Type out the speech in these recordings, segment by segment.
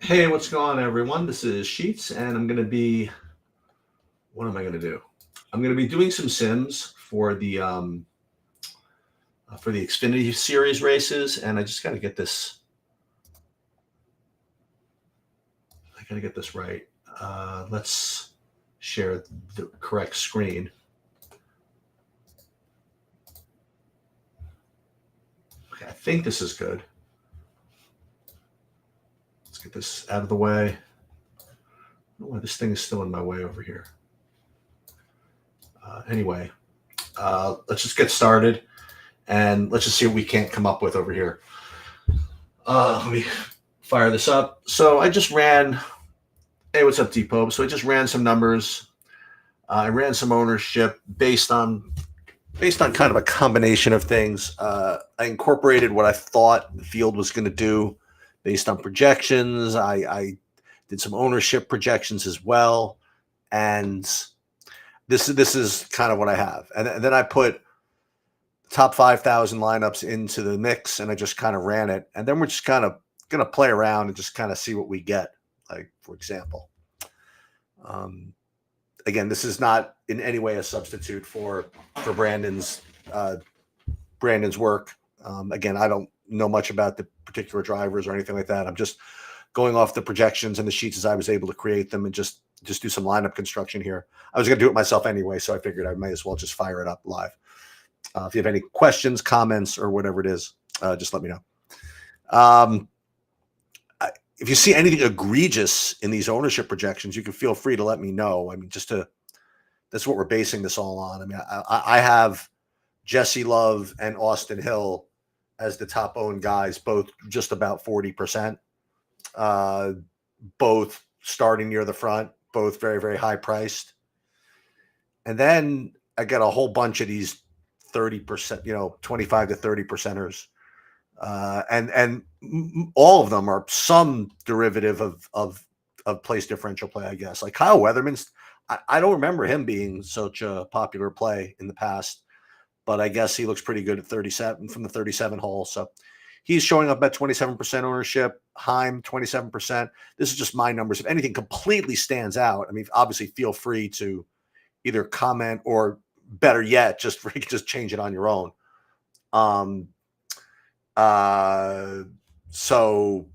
Hey, what's going on, everyone? This is Sheets, and I'm going to be. What am I going to do? I'm going to be doing some sims for the Xfinity Series races, and I just got to get this. I got to get this right. Let's share the correct screen. Okay, I think this is good. Let's get this out of the way. Oh, this thing is still in my way over here. Anyway, let's just get started, and let's just see what we can't come up with over here. Let me fire this up. So I just ran. Hey, what's up, Depot? So I just ran some numbers. I ran some ownership based on kind of a combination of things. I incorporated what I thought the field was going to do based on projections. I did some ownership projections as well, and this is kind of what I have. And then I put top 5,000 lineups into the mix, and I just kind of ran it. And then we're just kind of going to play around and just kind of see what we get. Like, for example, again, this is not in any way a substitute for Brandon's work. Again, I don't know much about the particular drivers or anything like that. I'm just going off the projections and the sheets as I was able to create them and just do some lineup construction here. I was going to do it myself anyway, so I figured I may as well just fire it up live. If you have any questions, comments, or whatever it is, just let me know. If you see anything egregious in these ownership projections, you can feel free to let me know. I mean, that's what we're basing this all on. I mean, I have Jesse Love and Austin Hill as the top owned guys, both just about 40%, both starting near the front, both very, very high priced. And then I got a whole bunch of these 30%, 25 to 30%ers. And all of them are some derivative of place differential play, I guess. Like Kyle Weatherman's, I don't remember him being such a popular play in the past, but I guess he looks pretty good at 37 from the 37 hole. So he's showing up at 27% ownership. Heim, 27%. This is just my numbers. If anything completely stands out, I mean, obviously feel free to either comment or better yet, just change it on your own. So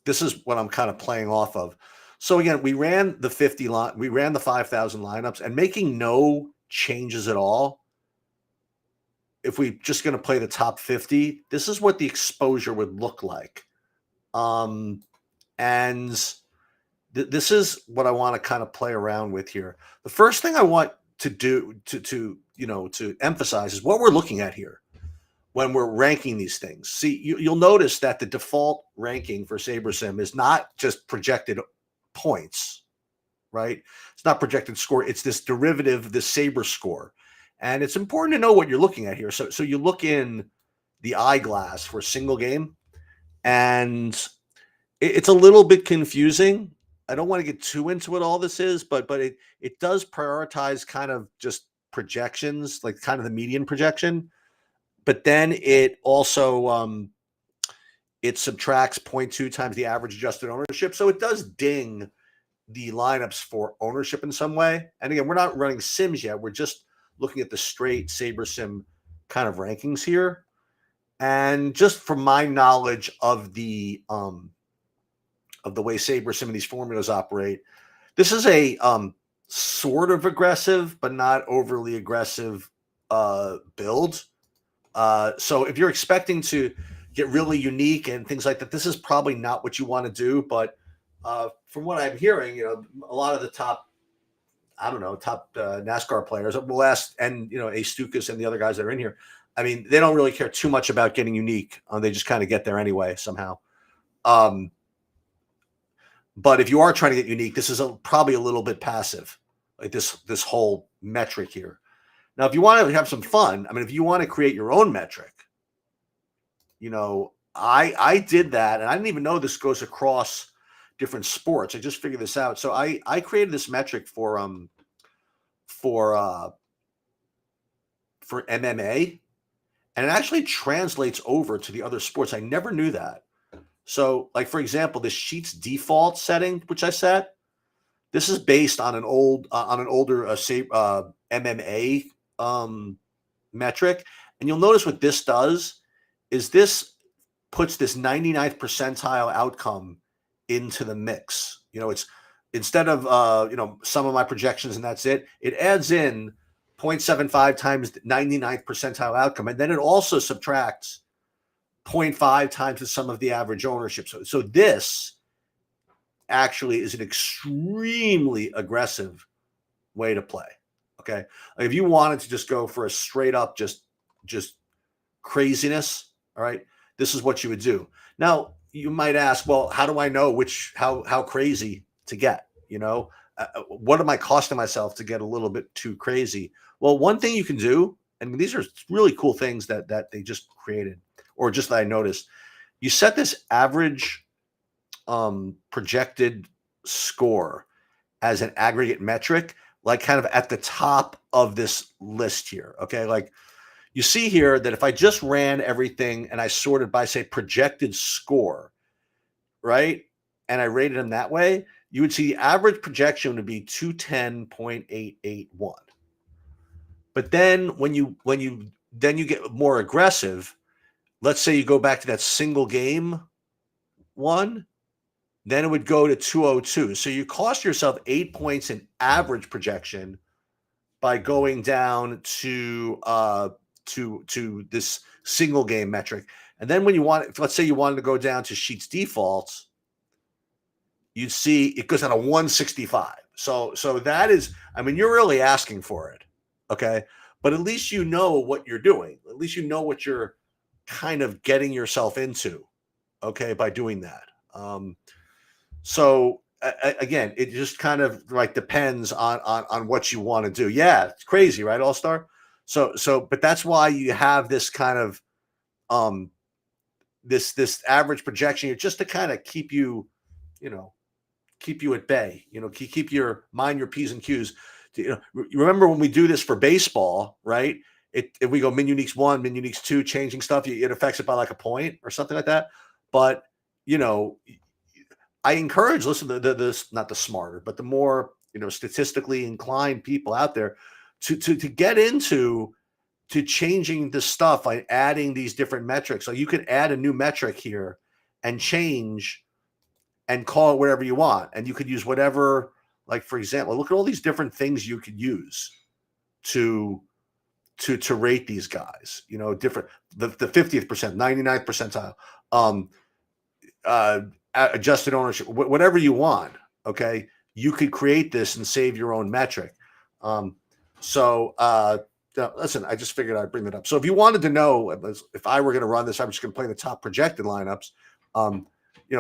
this is what I'm kind of playing off of. So again, we ran the 5,000 lineups, and making no changes at all. If we just going to play the top 50, this is what the exposure would look like. And this is what I want to kind of play around with here. The first thing I want to do to emphasize is what we're looking at here when we're ranking these things. See, you'll notice that the default ranking for SaberSim is not just projected points, right? It's not projected score. It's this derivative, the Saber score. And it's important to know what you're looking at here. So you look in the eyeglass for a single game, and it's a little bit confusing. I don't want to get too into what all this is, but it does prioritize kind of just projections, like kind of the median projection. But then it also it subtracts 0.2 times the average adjusted ownership. So it does ding the lineups for ownership in some way. And again, we're not running sims yet. We're just looking at the straight SaberSim kind of rankings here. And just from my knowledge of the way SaberSim and these formulas operate, this is a sort of aggressive, but not overly aggressive build. So if you're expecting to get really unique and things like that, this is probably not what you want to do. But from what I'm hearing, a lot of the top NASCAR players will ask, and Ace Stukas and the other guys that are in here, I mean, they don't really care too much about getting unique. They just kind of get there anyway somehow. But if you are trying to get unique, this is probably a little bit passive, like this whole metric here. Now, if you want to have some fun, I mean, if you want to create your own metric, I did that, and I didn't even know this goes across different sports. I just figured this out. So I created this metric for MMA, and it actually translates over to the other sports. I never knew that. So, like for example, this sheet's default setting, which I set, this is based on an older MMA metric, and you'll notice what this does is this puts this 99th percentile outcome into the mix. It's instead of some of my projections and that's it. It adds in 0.75 times the 99th percentile outcome, and then it also subtracts 0.5 times the sum of the average ownership. So this actually is an extremely aggressive way to play. Okay, if you wanted to just go for a straight up just craziness, all right, this is what you would do. Now you might ask, well, how do I know how crazy to get? What am I costing myself to get a little bit too crazy? Well, one thing you can do, and these are really cool things that they just created, or just that I noticed. You set this average projected score as an aggregate metric, like kind of at the top of this list here. Okay, like you see here that if I just ran everything and I sorted by, say, projected score, right, and I rated them that way, you would see the average projection would be 210.881. But then when you get more aggressive, let's say you go back to that single game one, then it would go to 202. So you cost yourself 8 points in average projection by going down to this single game metric. And then when let's say you wanted to go down to sheets defaults, you'd see it goes down to 165. So that is, you're really asking for it. Okay. But at least you know what you're doing. At least you know what you're kind of getting yourself into. Okay. By doing that. So again, it just kind of like depends on what you want to do. Yeah. It's crazy, right? All-Star. But that's why you have this kind of, this average projection here, just to kind of keep you at bay, keep your P's and Q's. Remember when we do this for baseball, right? If we go min uniques 1, min uniques 2, changing stuff, it affects it by like a point or something like that. But, I encourage, listen to this, not the smarter, but the more, statistically inclined people out there to get into changing the stuff by adding these different metrics. So you could add a new metric here and change and call it whatever you want. And you could use whatever, like, for example, look at all these different things you could use to rate these guys, different, the 50th percent, 99th percentile, adjusted ownership, whatever you want. Okay. You could create this and save your own metric. Listen, I just figured I'd bring that up. So if you wanted to know if I were going to run this, I'm just going to play the top projected lineups.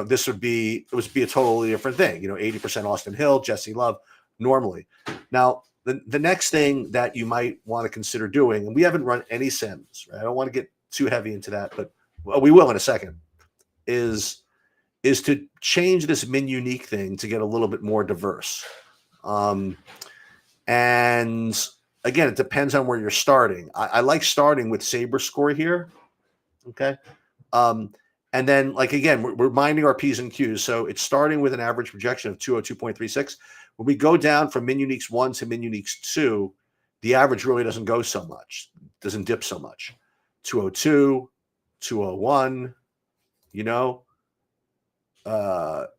This would be a totally different thing. 80% Austin Hill, Jesse Love, normally. Now, the next thing that you might want to consider doing, and we haven't run any SIMS, right? I don't want to get too heavy into that, but we will in a second, is to change this min unique thing to get a little bit more diverse. And again, it depends on where you're starting. I like starting with Sabre score here. Okay. And then, like, again, we're minding our P's and Q's. So it's starting with an average projection of 202.36. When we go down from min uniques 1 to min uniques 2, the average really doesn't go so much, doesn't dip so much. 202, 201,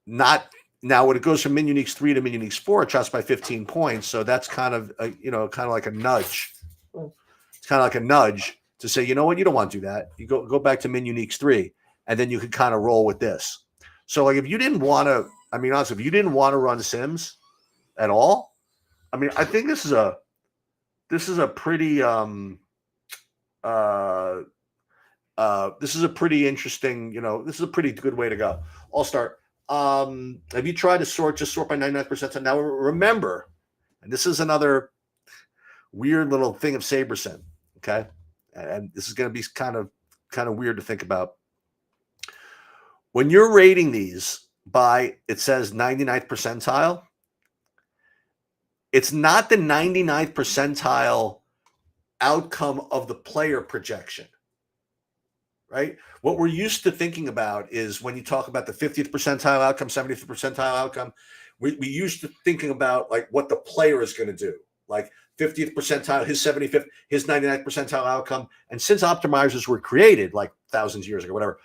not now when it goes from min uniques 3 to min uniques 4, it drops by 15 points. So that's kind of like a nudge. It's kind of like a nudge to say, you know what, you don't want to do that. You go back to min uniques 3, and then you can kind of roll with this. So, like, if you didn't want to, honestly, if you didn't want to run SIMS at all, I think this is a pretty this is a pretty interesting, this is a pretty good way to go. I'll start. Have you tried to sort by 99%? Now remember, and this is another weird little thing of SabreSim, okay? And this is going to be kind of weird to think about. When you're rating these by, it says 99th percentile, it's not the 99th percentile outcome of the player projection. right? What we're used to thinking about is when you talk about the 50th percentile outcome, 70th percentile outcome, we used to thinking about like what the player is going to do, like 50th percentile, his 75th, his 99th percentile outcome. And since optimizers were created like thousands of years ago, whatever,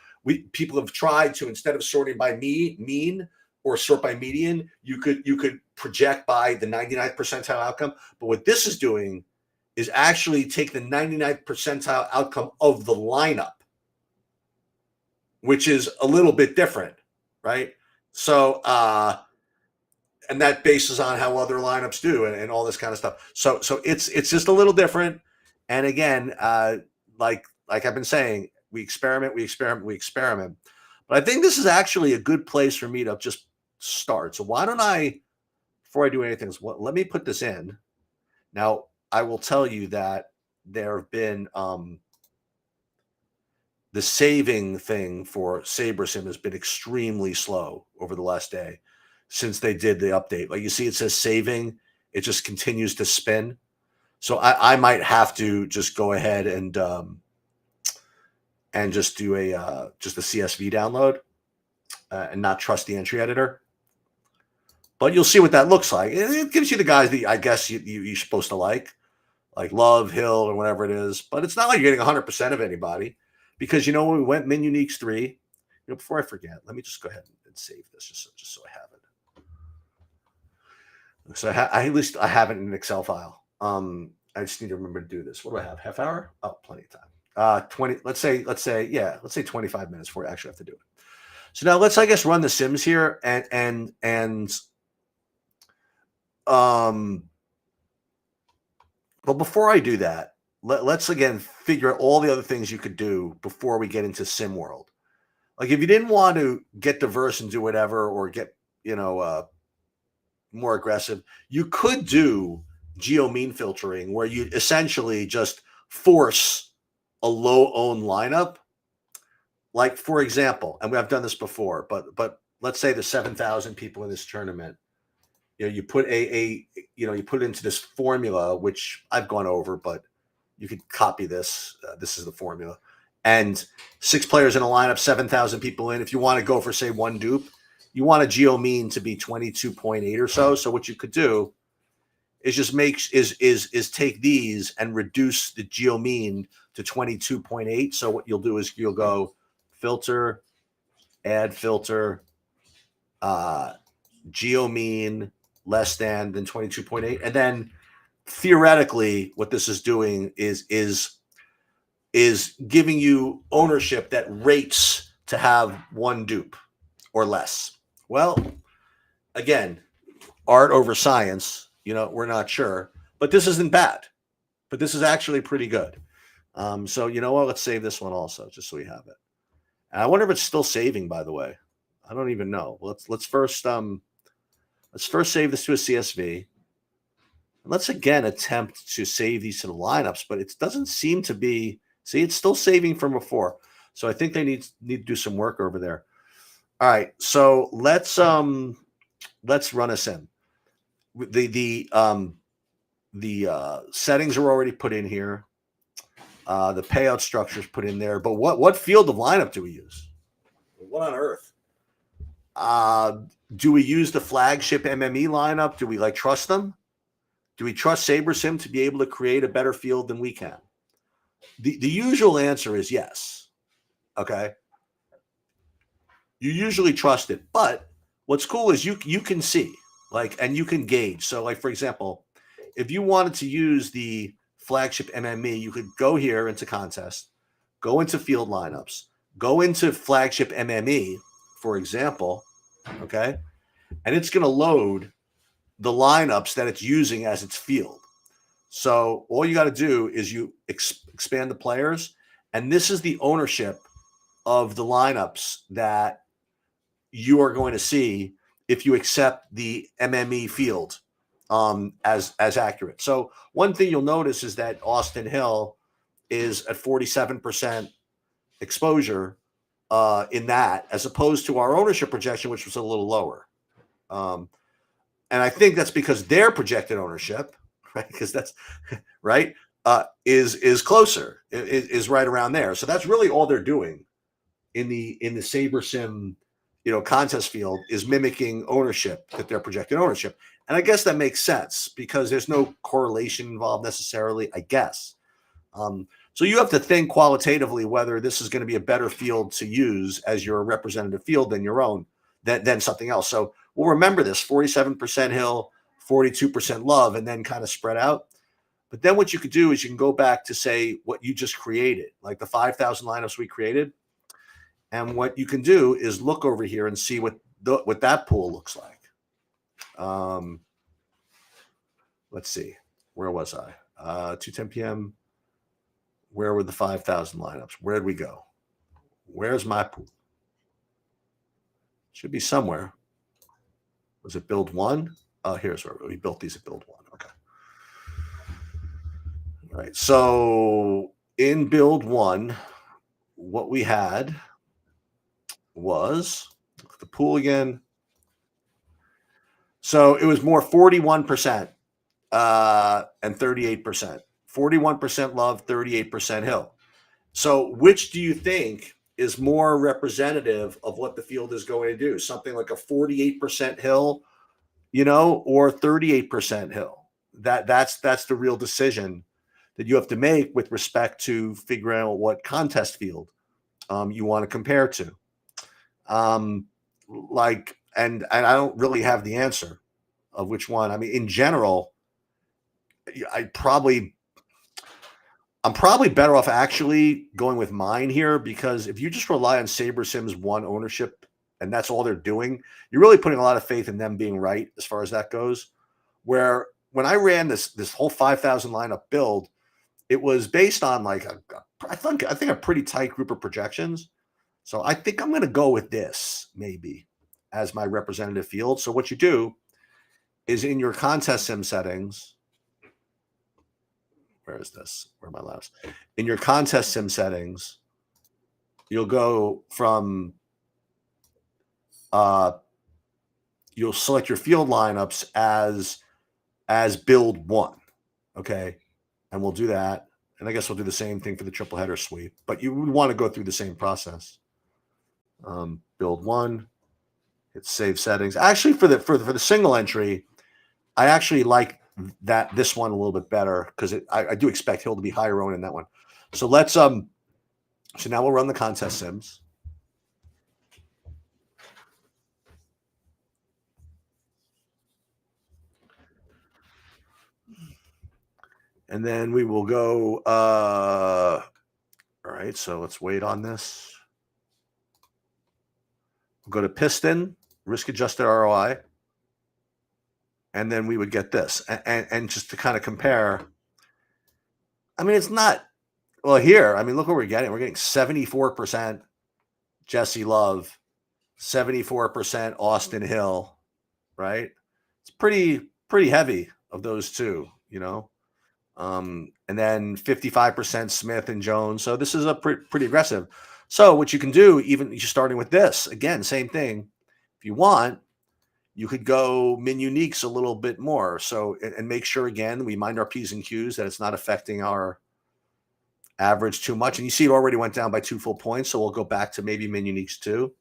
people have tried to, instead of sorting by mean or sort by median, you could project by the 99th percentile outcome. But what this is doing is actually take the 99th percentile outcome of the lineup, which is a little bit different, right? So, and that bases on how other lineups do and all this kind of stuff. So it's just a little different. And again, like I've been saying, we experiment. But I think this is actually a good place for me to just start. So why don't I, before I do anything, let me put this in. Now, I will tell you that there have been the saving thing for SaberSim has been extremely slow over the last day since they did the update. Like you see, it says saving, it just continues to spin. So I might have to just go ahead and just do a CSV download and not trust the entry editor. But you'll see what that looks like. It gives you the guys that I guess you're supposed to like Love, Hill, or whatever it is. But it's not like you're getting 100% of anybody. Because when we went Min Uniques 3, before I forget, let me just go ahead and save this just so I have it. So at least I have it in an Excel file. I just need to remember to do this. What do I have? Half hour? Oh, plenty of time. 20. Let's say 25 minutes before I actually have to do it. So now let's, I guess, run the Sims here and but before I do that, let's again figure out all the other things you could do before we get into Sim World. Like if you didn't want to get diverse and do whatever, or get more aggressive, you could do geo mean filtering, where you essentially just force a low owned lineup. Like for example, and I've done this before, but let's say there's 7,000 people in this tournament. You put you put it into this formula, which I've gone over, but you could copy this. This is the formula. And 6 players in a lineup, 7,000 people in. If you want to go for, say, 1 dupe, you want a geo mean to be 22.8 or so. So what you could do is just take these and reduce the geo mean to 22.8. So what you'll do is you'll go filter, add filter, geo mean less than 22.8, and then theoretically, what this is doing is giving you ownership that rates to have 1 dupe or less. Well, again, art over science. We're not sure, but this isn't bad. But this is actually pretty good. So you know what? Let's save this one also, just so we have it. And I wonder if it's still saving. By the way, I don't even know. Let's first save this to a CSV. Let's again attempt to save these to the lineups, but it doesn't seem to be. See, it's still saving from before. So I think they need to do some work over there. All right, so let's run a sim. The settings are already put in here. The payout structure is put in there. But what field of lineup do we use? What on earth? Do we use the flagship MME lineup? Do we trust them? Do we trust SaberSim to be able to create a better field than we can? The usual answer is yes. Okay. You usually trust it, but what's cool is you can see and you can gauge. So for example, if you wanted to use the flagship MME, you could go here into contest, go into field lineups, go into flagship MME, for example. Okay. And it's going to load the lineups that it's using as its field. So all you got to do is you expand the players, and this is the ownership of the lineups that you are going to see if you accept the MME field as accurate. So one thing you'll notice is that Austin Hill is at 47% exposure in that, as opposed to our ownership projection, which was a little lower. And I think that's because their projected ownership, right? Because that's right. is closer, is right around there. So that's really all they're doing in the Saber Sim, contest field, is mimicking ownership, that they're projecting ownership. And I guess that makes sense because there's no correlation involved necessarily, I guess. So you have to think qualitatively whether this is going to be a better field to use as your representative field than your own, than something else. So we'll remember this: 47% Hill, 42% Love, and then kind of spread out. But then what you could do is you can go back to, say, what you just created, like the 5,000 lineups we created. And what you can do is look over here and see what that pool looks like. Let's see. Where was I? 2:10 p.m. Where were the 5,000 lineups? Where did we go? Where's my pool? Should be somewhere. Was it build one? Here's where we built these at build one. Okay. All right. So in build one, what we had was, look at the pool again. So it was more 41% and 38%. 41% Love, 38% Hill. So which do you think is more representative of what the field is going to do? Something like a 48% Hill, or 38% Hill? That's the real decision that you have to make with respect to figuring out what contest field you want to compare to. And I don't really have the answer of which one. I mean, in general, I'm probably better off actually going with mine here, because if you just rely on Saber Sims 1 ownership and that's all they're doing, you're really putting a lot of faith in them being right as far as that goes. Where when I ran this whole 5,000 lineup build, it was based on like I think a pretty tight group of projections. So I think I'm going to go with this maybe as my representative field. So what you do is in your contest sim settings, where is this? Where are my labs? In your contest sim settings, you'll go from, you'll select your field lineups as build one. Okay. And we'll do that. And I guess we'll do the same thing for the triple header sweep, but you would want to go through the same process. Build one, hit save settings. Actually, for the single entry, I actually like this one a little bit better, because I do expect Hill to be higher owned in that one. So let's so now we'll run the contest sims. And then we will go all right, so let's wait on this. We'll go to Piston, risk adjusted ROI. And then we would get this. And just to kind of compare, I mean, it's not, well, here, I mean, look what we're getting. We're getting 74% Jesse Love, 74% Austin Hill, right? It's pretty heavy of those two, and then 55% Smith and Jones. So this is a pretty aggressive. So what you can do, even just starting with this, again, same thing. If you want, you could go min uniques a little bit more. So, and make sure, again, we mind our P's and Q's, that it's not affecting our average too much. And you see it already went down by 2 full points. So we'll go back to maybe min uniques too.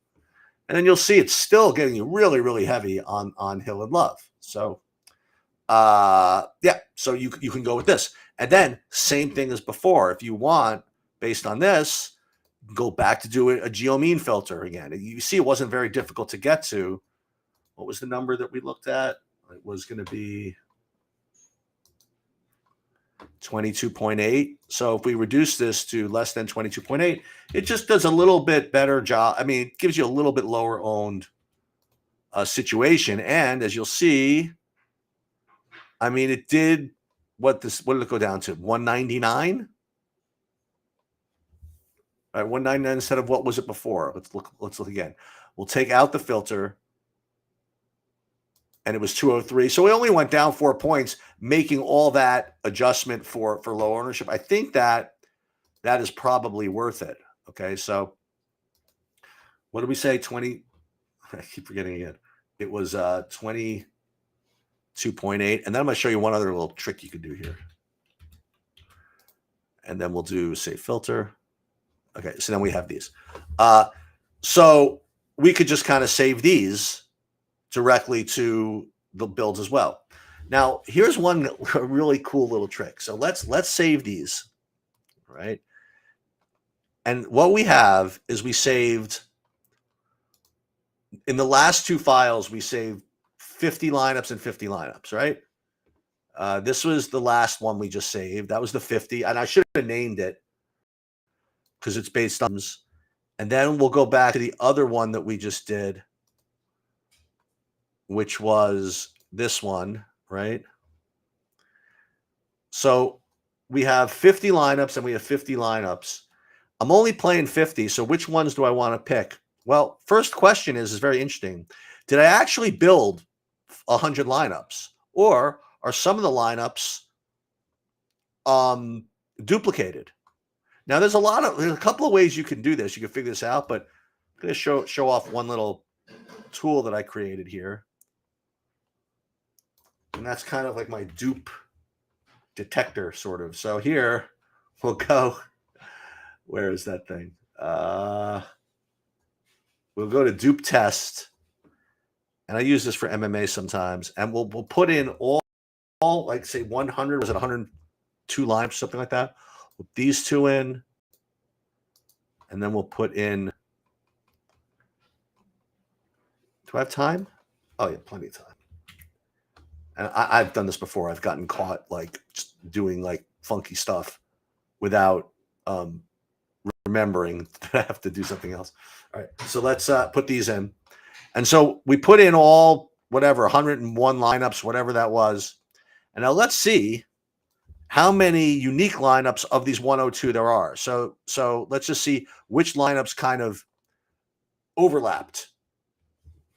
And then you'll see it's still getting you really, really heavy on Hill and Love. So, yeah, so you can go with this. And then same thing as before. If you want, based on this, go back to do a geomean filter again. You see it wasn't very difficult to get to. What was the number that we looked at? It was going to be 22.8. So if we reduce this to less than 22.8, it just does a little bit better job. I mean, it gives you a little bit lower owned situation. And as you'll see, I mean, it did what did it go down to? 199? All right, 199 instead of what was it before? Let's look again. We'll take out the filter. And it was 203. So we only went down 4 points, making all that adjustment for low ownership. I think that is probably worth it. Okay, so what did we say? 20. I keep forgetting again. It was 22.8. And then I'm going to show you one other little trick you could do here. And then we'll do save filter. Okay, so then we have these. So we could just kind of save these directly to the builds as well. Now, here's one really cool little trick. So let's save these, right? And what we have is we saved, in the last two files, we saved 50 lineups and 50 lineups, right? This was the last one we just saved. That was the 50, and I should have named it because it's based on. And then we'll go back to the other one that we just did, which was this one, right? So we have 50 lineups and we have 50 lineups. I'm only playing 50, so which ones do I want to pick? Well, first question is very interesting. Did I actually build 100 lineups, or are some of the lineups duplicated? Now, there's a couple of ways you can do this. You can figure this out, but I'm going to show off one little tool that I created here. And that's kind of like my dupe detector, sort of. So here we'll go. Where is that thing? We'll go to dupe test. And I use this for MMA sometimes. And we'll put in all like, say, 100. Was it 102 lines, something like that? We'll put these two in. And then we'll put in. Do I have time? Oh, yeah, plenty of time. And I've done this before. I've gotten caught like just doing like funky stuff without remembering that I have to do something else. All right, so let's put these in. And so we put in all, whatever, 101 lineups, whatever that was. And now let's see how many unique lineups of these 102 there are. So let's just see which lineups kind of overlapped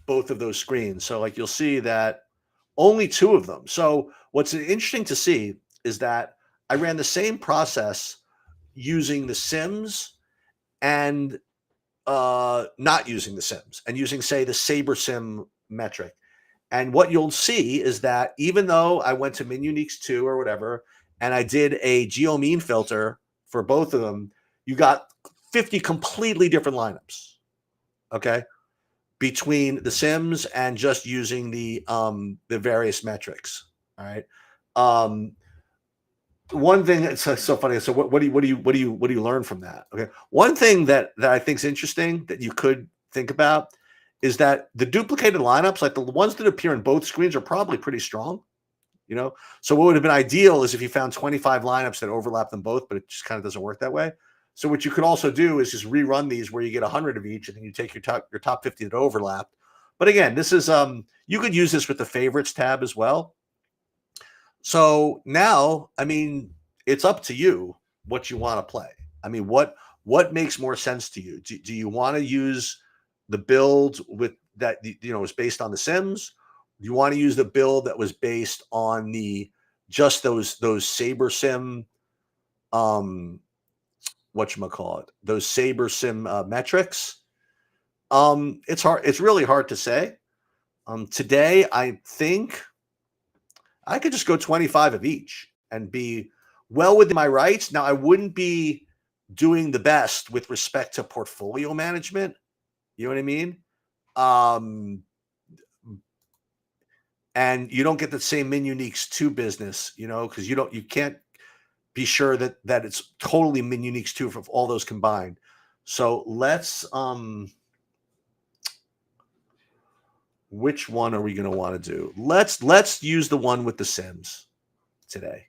both of those screens. So like you'll see that only two of them. So what's interesting to see is that I ran the same process using the SIMS and not using the SIMS, and using, say, the SaberSim metric. And what you'll see is that even though I went to MinUniques 2 or whatever, and I did a geomean filter for both of them, you got 50 completely different lineups, okay, between the SIMS and just using the various metrics. All right. One thing that's so funny. So what do you learn from that? Okay. One thing that I think is interesting that you could think about is that the duplicated lineups, like the ones that appear in both screens, are probably pretty strong. You know, so what would have been ideal is if you found 25 lineups that overlap them both, but it just kind of doesn't work that way. So what you could also do is just rerun these where you get 100 of each, and then you take your top 50 that overlap. But again, this is you could use this with the favorites tab as well. So now, I mean, it's up to you what you want to play. I mean, what makes more sense to you? Do you want to use the build with that, you know, is based on the SIMS? Do you want to use the build that was based on the just those SaberSim whatchamacallit, those SaberSim metrics? It's hard. It's really hard to say. Today, I think I could just go 25 of each and be well within my rights. Now, I wouldn't be doing the best with respect to portfolio management. You know what I mean? And you don't get the same MinUniques 2 business, you know, because you can't be sure that it's totally MinUniques 2 for all those combined. So let's which one are we going to want to do? Let's use the one with the SIMS today.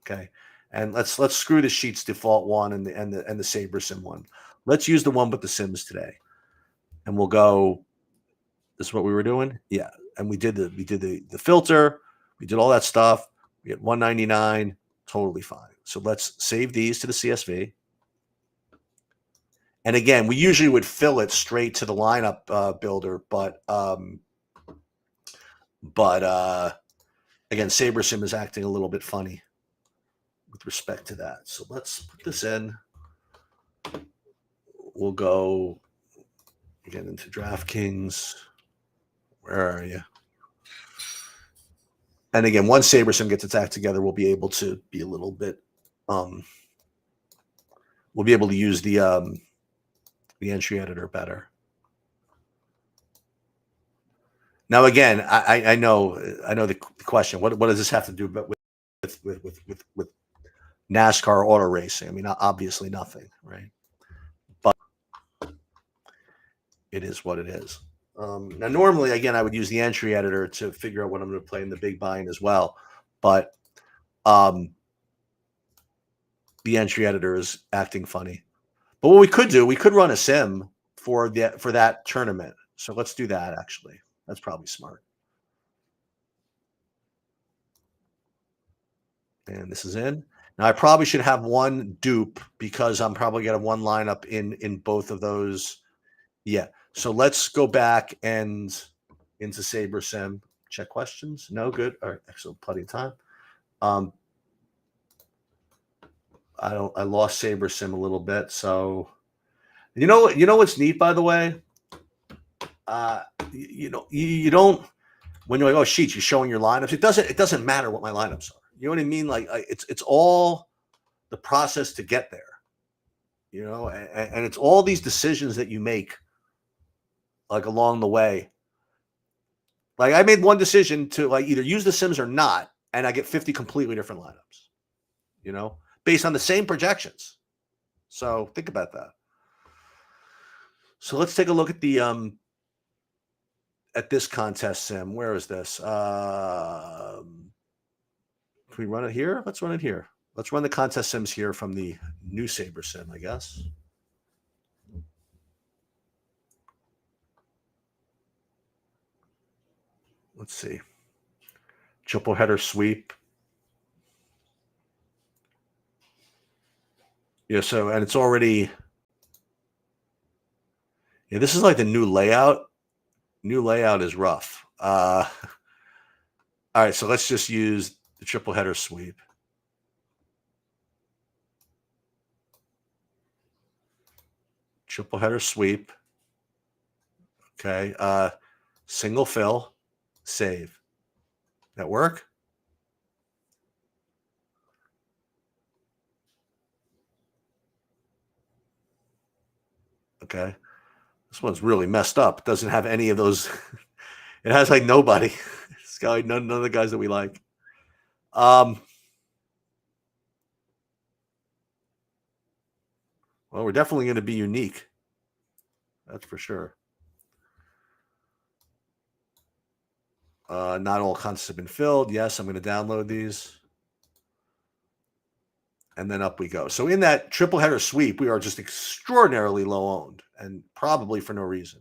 Okay. And let's screw the Sheets default one and the SaberSim one. Let's use the one with the SIMS today. And we'll go, this is what we were doing? Yeah. And we did the filter, we did all that stuff. We get 199, totally fine. So let's save these to the CSV. And again, we usually would fill it straight to the lineup builder, but again, SaberSim is acting a little bit funny with respect to that. So let's put this in. We'll go again into DraftKings. Where are you? And again, once SaberSim gets its act together, we'll be able to be a little bit we'll be able to use the entry editor better. Now, again, I know the question. What does this have to do with NASCAR auto racing? I mean, obviously nothing, right? But it is what it is. Now, normally, again, I would use the entry editor to figure out what I'm going to play in the big bind as well. But the entry editor is acting funny. But what we could do, we could run a sim for that tournament. So let's do that, actually. That's probably smart. And this is in. Now, I probably should have one dupe because I'm probably going to have one lineup in both of those. Yeah. So let's go back and into Saber Sim. Check questions. No, good. All right. Excellent. Plenty of time. I lost Saber Sim a little bit. So you know what's neat, by the way? You don't, when you're like, oh, sheets, you're showing your lineups. It doesn't matter what my lineups are. You know what I mean? Like it's all the process to get there. You know, and it's all these decisions that you make like along the way. Like I made one decision to like either use the Sims or not, and I get 50 completely different lineups, you know, based on the same projections. So think about that. So let's take a look at the at this contest sim. Where is this? Can we run it here? Let's run it here. Let's run the contest sims here from the new Saber Sim, I guess. Let's see. Triple header sweep. Yeah, so, and it's already, yeah, this is like the new layout. New layout is rough. All right, so let's just use the triple header sweep. Triple header sweep. Okay. Single fill, save. That work? Okay. This one's really messed up. It doesn't have any of those. It has like nobody. It's got like none of the guys that we like. Well, we're definitely going to be unique. That's for sure. Not all contests have been filled. Yes, I'm going to download these. And then up we go. So in that triple header sweep, we are just extraordinarily low owned and probably for no reason.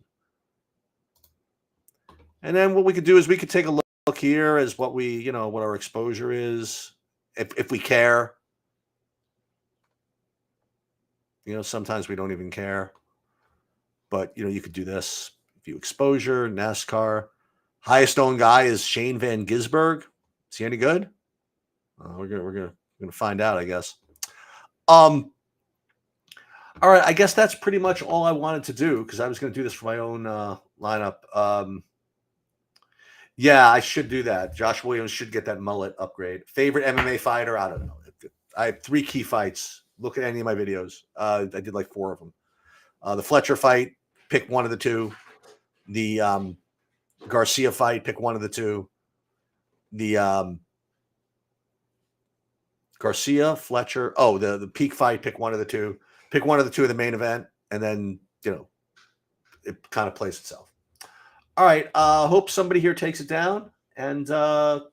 And then what we could do is we could take a look here as what we, you know, what our exposure is, if we care. You know, sometimes we don't even care. But, you know, you could do this. View exposure, NASCAR. Highest owned guy is Shane Van Gisberg. Is he any good? We're gonna find out, I guess. All right, I guess that's pretty much all I wanted to do because I was going to do this for my own lineup. Yeah, I should do that. Josh Williams should get that mullet upgrade. Favorite MMA fighter? I don't know. I have 3 key fights. Look at any of my videos. I did like 4 of them. The Fletcher fight, pick one of the 2. The Garcia fight, pick one of the 2. The Garcia, Fletcher. Oh, the Peak fight, pick one of the 2. Pick one of the 2 of the main event, and then, you know, it kind of plays itself. All right. Hope somebody here takes it down. And thank